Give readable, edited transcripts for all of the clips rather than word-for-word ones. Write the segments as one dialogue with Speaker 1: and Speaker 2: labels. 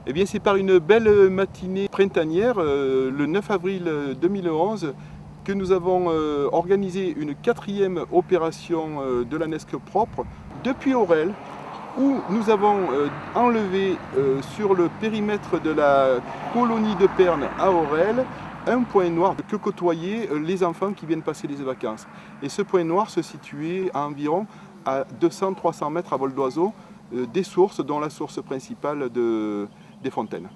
Speaker 1: Eh bien, c'est par une belle matinée printanière, le 9 avril 2011, que nous avons organisé une 4e opération de la NESC propre depuis Aurel, où nous avons enlevé sur le périmètre de la colonie de Pernes à Aurel un point noir que côtoyaient les enfants qui viennent passer les vacances. Et ce point noir se situait à environ à 200-300 mètres à vol d'oiseau des sources, dont la source principale des fontaines.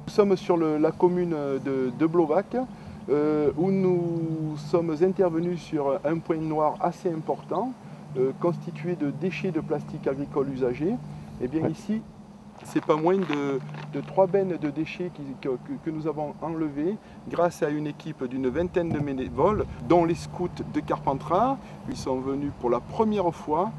Speaker 1: Nous sommes sur la commune de Blovac, où nous sommes intervenus sur un point noir assez important, constitué de déchets de plastique agricole usagés. Et bien ici, c'est pas moins de 3 bennes de déchets que nous avons enlevés grâce à une équipe d'une 20aine de bénévoles, dont les scouts de Carpentras. Ils sont venus pour la première fois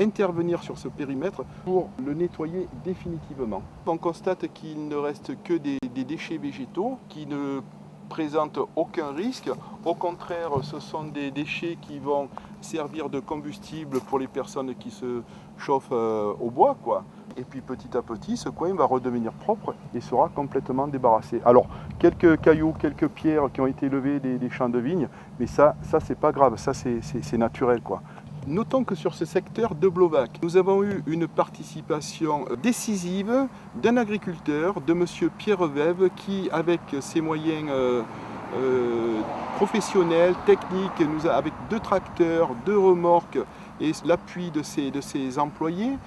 Speaker 1: intervenir sur ce périmètre pour le nettoyer définitivement. On constate qu'il ne reste que des déchets végétaux qui ne présentent aucun risque. Au contraire, ce sont des déchets qui vont servir de combustible pour les personnes qui se chauffent au bois, quoi. Et puis petit à petit, ce coin va redevenir propre et sera complètement débarrassé. Alors, quelques cailloux, quelques pierres qui ont été levées des champs de vignes, mais ça c'est pas grave, ça c'est naturel, quoi. Notons que sur ce secteur de Blovac, nous avons eu une participation décisive d'un agriculteur, de M. Pierre Vève, qui, avec ses moyens professionnels, techniques, avec 2 tracteurs, 2 remorques et l'appui de ses employés,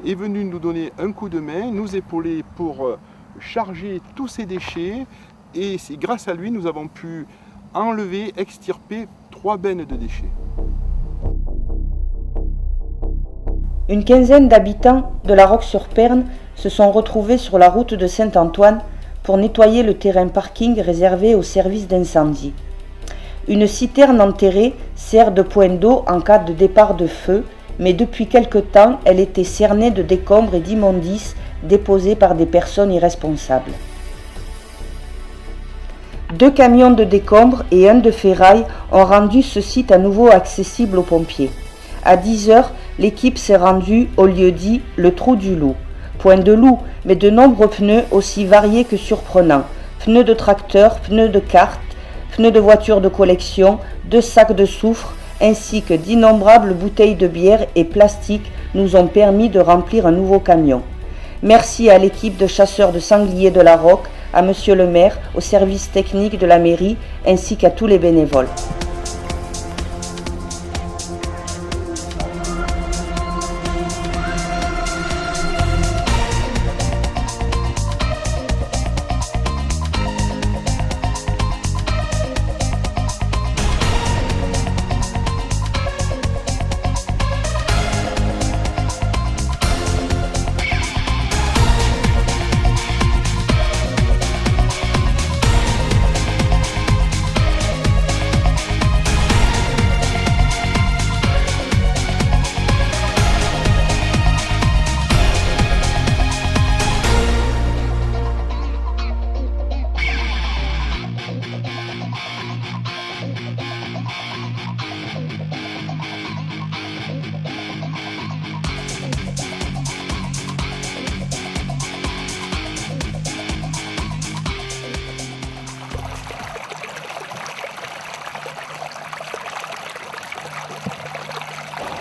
Speaker 1: est venu nous donner un coup de main, nous épauler pour charger tous ces déchets. Et c'est grâce à lui nous avons pu enlever, extirper 3 bennes de déchets.
Speaker 2: Une quinzaine d'habitants de la Roque-sur-Perne se sont retrouvés sur la route de Saint-Antoine pour nettoyer le terrain parking réservé au service d'incendie. Une citerne enterrée sert de point d'eau en cas de départ de feu, mais depuis quelque temps, elle était cernée de décombres et d'immondices déposés par des personnes irresponsables. 2 camions de décombres et 1 de ferraille ont rendu ce site à nouveau accessible aux pompiers. À 10 h, l'équipe s'est rendue au lieu dit le Trou du Loup. Point de loup, mais de nombreux pneus aussi variés que surprenants. Pneus de tracteur, pneus de kart, pneus de voitures de collection, 2 sacs de soufre, ainsi que d'innombrables bouteilles de bière et plastique nous ont permis de remplir un nouveau camion. Merci à l'équipe de chasseurs de sangliers de la Roque, à Monsieur le maire, au service technique de la mairie, ainsi qu'à tous les bénévoles.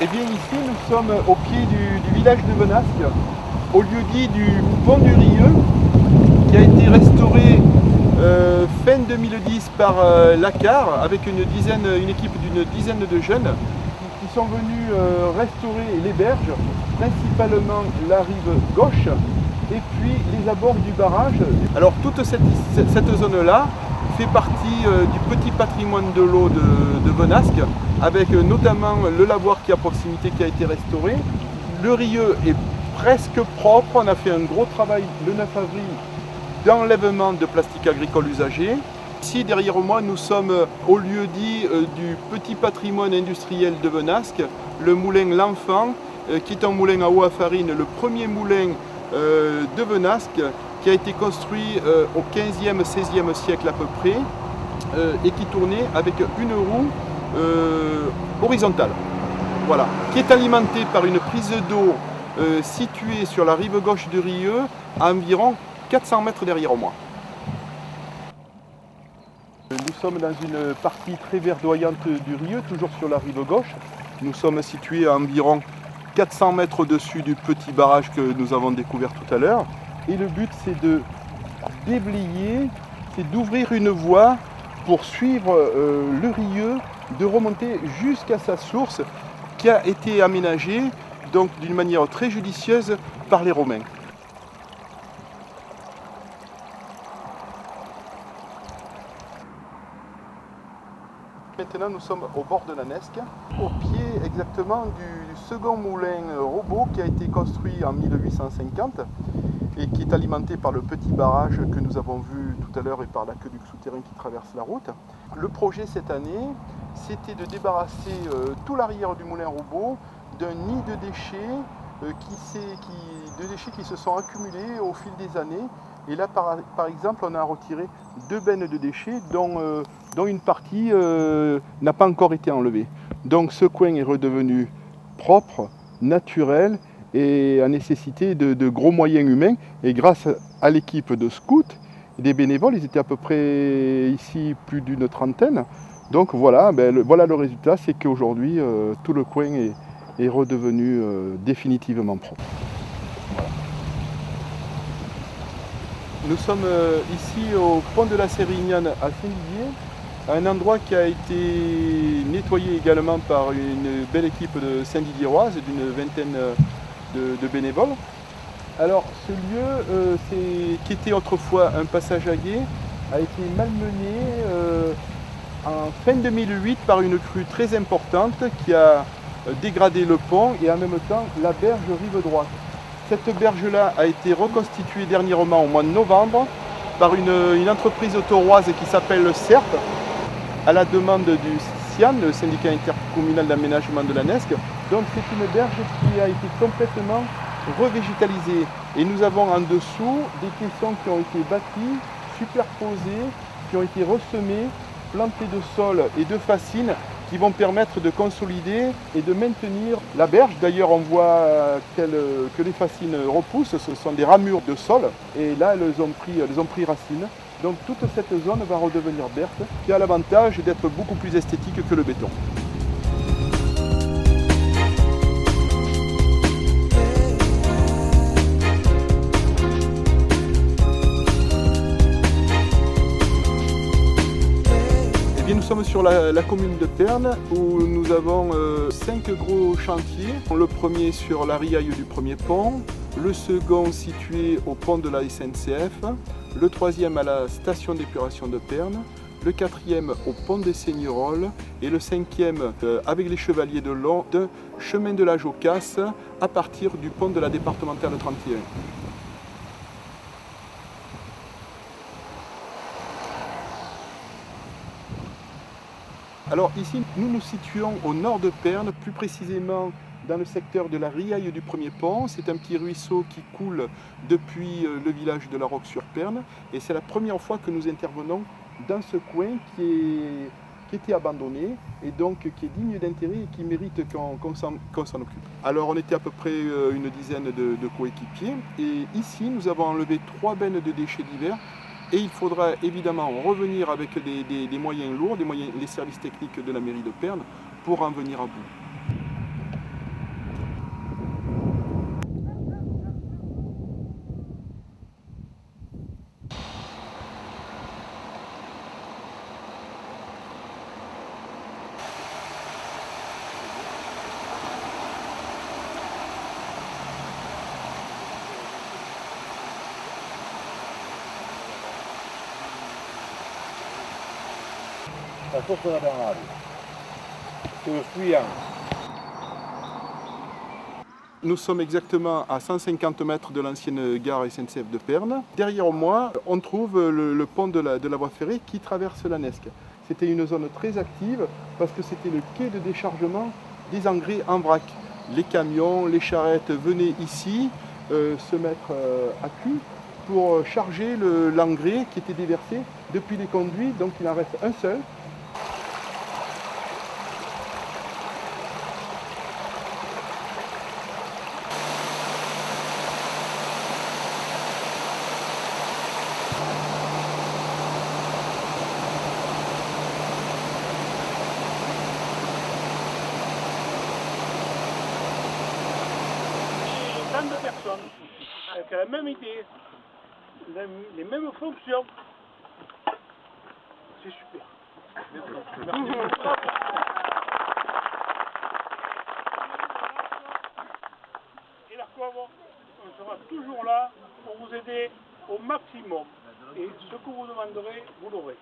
Speaker 1: Eh bien ici nous sommes au pied du village de Venasque, au lieu-dit du pont du Rieux, qui a été restauré fin 2010 par l'ACAR avec une équipe d'une dizaine de jeunes qui sont venus restaurer les berges, principalement la rive gauche et puis les abords du barrage. Alors toute cette zone-là fait partie du petit patrimoine de l'eau de Venasque, avec notamment le lavoir qui est à proximité qui a été restauré. Le Rieux est presque propre, on a fait un gros travail le 9 avril d'enlèvement de plastique agricole usagé. Ici derrière moi nous sommes au lieu-dit du petit patrimoine industriel de Venasque, le moulin L'Enfant, qui est un moulin à eau à farine, le premier moulin de Venasque, qui a été construit au 15e, 16e siècle à peu près, et qui tournait avec une roue horizontale, voilà, qui est alimentée par une prise d'eau situé sur la rive gauche du Rieu, à environ 400 mètres derrière moi. Nous sommes dans une partie très verdoyante du Rieu, toujours sur la rive gauche. Nous sommes situés à environ 400 mètres au-dessus du petit barrage que nous avons découvert tout à l'heure. Et le but, c'est de déblayer, c'est d'ouvrir une voie pour suivre le Rieu, de remonter jusqu'à sa source qui a été aménagée donc d'une manière très judicieuse par les Romains. Maintenant, nous sommes au bord de la Nesque, au pied exactement du second moulin robot qui a été construit en 1850 et qui est alimenté par le petit barrage que nous avons vu tout à l'heure et par l'aqueduc souterrain qui traverse la route. Le projet cette année, c'était de débarrasser tout l'arrière du moulin robot d'un nid de déchets, qui se sont accumulés au fil des années. Et là, par exemple, on a retiré 2 bennes de déchets dont une partie n'a pas encore été enlevée. Donc ce coin est redevenu propre, naturel et a nécessité de gros moyens humains. Et grâce à l'équipe de scouts et des bénévoles, ils étaient à peu près ici plus d'une trentaine. Donc voilà, voilà le résultat, c'est qu'aujourd'hui, tout le coin est redevenu définitivement propre. Voilà. Nous sommes ici au pont de la Sérignane à Saint-Didier, un endroit qui a été nettoyé également par une belle équipe de Saint-Didieroise d'une vingtaine de bénévoles. Alors ce lieu, qui était autrefois un passage à gué, a été malmené en fin 2008 par une crue très importante qui a dégradé le pont et en même temps la berge rive droite. Cette berge-là a été reconstituée dernièrement au mois de novembre par une entreprise tauroise qui s'appelle SERP, à la demande du SIAN, le syndicat intercommunal d'aménagement de la Nesque. Donc c'est une berge qui a été complètement revégétalisée. Et nous avons en dessous des caissons qui ont été bâtis, superposés, qui ont été ressemés, plantés de sol et de fascines, qui vont permettre de consolider et de maintenir la berge. D'ailleurs, on voit que les fascines repoussent, ce sont des ramures de sol, et là, elles ont pris racine. Donc toute cette zone va redevenir verte, qui a l'avantage d'être beaucoup plus esthétique que le béton. Nous sommes sur la commune de Pernes où nous avons 5 gros chantiers. Le premier sur la riaille du premier pont, le second situé au pont de la SNCF, le troisième à la station d'épuration de Pernes, le quatrième au pont des Seigneroles et le cinquième avec les Chevaliers de l'Aude, chemin de la Jocasse à partir du pont de la départementale 31. Alors ici, nous nous situons au nord de Pernes, plus précisément dans le secteur de la riaille du premier pont. C'est un petit ruisseau qui coule depuis le village de la Roque-sur-Pernes et c'est la première fois que nous intervenons dans ce coin qui était abandonné et donc qui est digne d'intérêt et qui mérite qu'on s'en occupe. Alors on était à peu près une dizaine de coéquipiers et ici nous avons enlevé 3 bennes de déchets divers. Et il faudra évidemment revenir avec des moyens lourds, les services techniques de la mairie de Pernes, pour en venir à bout.
Speaker 3: La source de la Bernade. C'est le fuyant.
Speaker 1: Nous sommes exactement à 150 mètres de l'ancienne gare SNCF de Pernes. Derrière moi, on trouve le pont de la voie ferrée qui traverse la Nesque. C'était une zone très active parce que c'était le quai de déchargement des engrais en vrac. Les camions, les charrettes venaient ici se mettre à cul pour charger l'engrais qui était déversé depuis les conduits, donc il en reste un seul.
Speaker 4: tant de personnes avec la même idée, les mêmes fonctions. C'est super. Merci. Et la com, on sera toujours là pour vous aider au maximum. Et ce que vous demanderez, vous l'aurez.